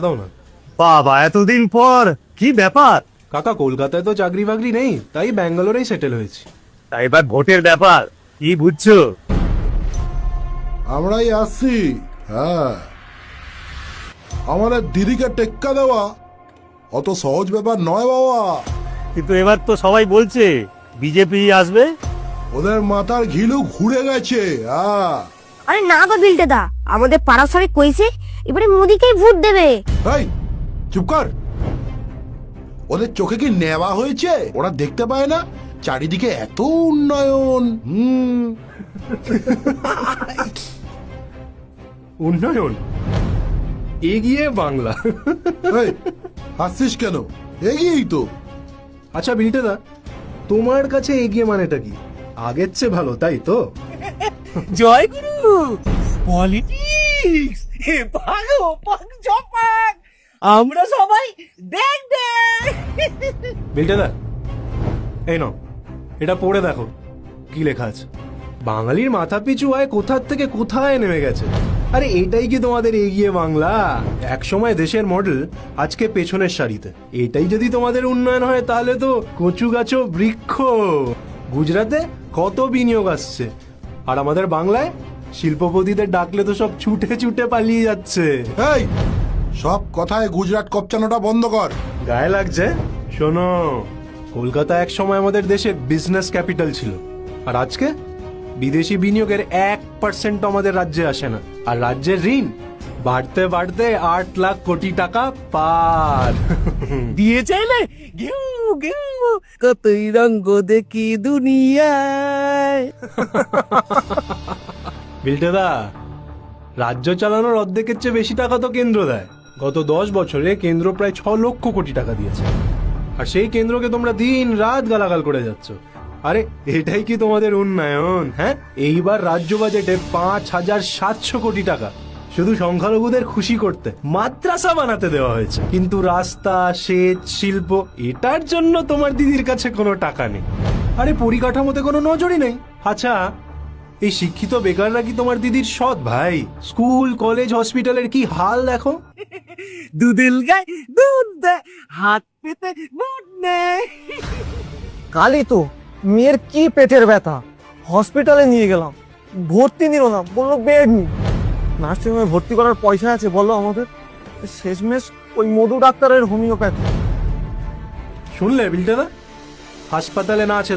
দাও না। বাবা, এতদিন পর কি ব্যাপার? কাকা, কলকাতায় তো চাকরি বাকরি নেই, তাই ব্যাঙ্গালোরেই সেটেল হয়েছি। তাই এবার ভোটের ব্যাপার কি বুঝছো? আমরাই আসছি। হ্যাঁ, আমাদের দিদিকে টেক্কা দেওয়া অত সহজ ব্যাপার নয় বাবা। কিন্তু এবার তো সবাই বলছে বিজেপি আসবে। ওদের মাথার ঘিলু ঘুরে গেছে। হ্যাঁ, আরে না গো বিলটে দা, আমাদের পাড়া সবাই কইছে এবারে মোদিকেই ভোট দেবে। এই চুপ কর। ওদের চোখে কি নেওয়া হয়েছে? ওরা দেখতে পায় না চারিদিকে এত উন্নয়ন? উন্নয়ন, এগিয়ে বাংলা। এই হাসছিস কেন? এগিয়েই তো। আচ্ছা বিলটেদা, তোমার কাছে এগিয়ে মানেটা কি? আগের চেয়ে ভালো, তাই তো? জয় গুরু পলিটিক্স আমরা সবাই দেখ বিলটেদা, এই নাও, এটা পড়ে দেখো কি লেখা আছে। বাঙালির মাথা পিছু আয় কোথার থেকে কোথায় নেমে গেছে। আরে এটাই কি তোমাদের এগিয়ে বাংলা? এক সময় দেশের মডেল, আজকে পেছনের সারিতে। এটাই যদি তোমাদের উন্নয়ন হয় তাহলে তো কচু গাছও বৃক্ষ। গুজরাটে কত বিনিয়োগ আসছে, আর আমাদের বাংলায় শিল্পপতিদের ডাকলে তো সব ছুটে ছুটে পালিয়ে যাচ্ছে। এই সব কথায় গুজরাট কপচানোটা বন্ধ কর। গায়ে লাগছে? শোনো, কলকাতা এক সময় আমাদের দেশের বিজনেস ক্যাপিটাল ছিল, আর আজকে বিদেশি বিনিয়োগের 1% আমাদের রাজ্যে আসে না। আর রাজ্যের ঋণ বাড়তে বাড়তে 8 লাখ কোটি টাকা পার। দিয়ে চাইলে গেউ গেউ কতই রঙ্গ দেখি দুনিয়ায়। বিলটেদা, রাজ্য চালানোর অর্ধেকের চেয়ে বেশি টাকা তো কেন্দ্র দেয়। গত 10 বছরে কেন্দ্র প্রায় 6 লক্ষ কোটি টাকা দিয়েছে, আর সেই কেন্দ্রকে তোমরা দিন রাত গালাগাল করে যাচ্ছ। আরে এটাই কি তোমাদের উন্নয়ন? হ্যাঁ, এইবার রাজ্য বাজেটে 5,700 কোটি টাকা শুধু সংখ্যালঘুদের খুশি করতে মাদ্রাসা বানাতে দেওয়া হয়েছে। কিন্তু রাস্তা, সেচ, শিল্প, এটার জন্য তোমার দিদির কাছে কোনো টাকা নেই। আরে পরিকাঠামোতে কোনো নজরই নেই। আচ্ছা, এই শিক্ষিত বেকাররা কি তোমার দিদির সৎ ভাই? স্কুল, কলেজ, হসপিটালের কি হাল দেখো। দুদিল গায় দুধ দেয়, হাত পেতে ভোট নেয়। কালই তো মেয়ের কি পেটের ব্যথা, হসপিটালে নিয়ে গেলাম, ভর্তি নিল না, বললো বেড নেই। নার্সিংহোমে ভর্তি করার পয়সা আছে বলো আমাদের? শেষমেশ ওই মধু ডাক্তারের হোমিওপ্যাথি। শুনলে বিলটেদা, হাসপাতালে না আছে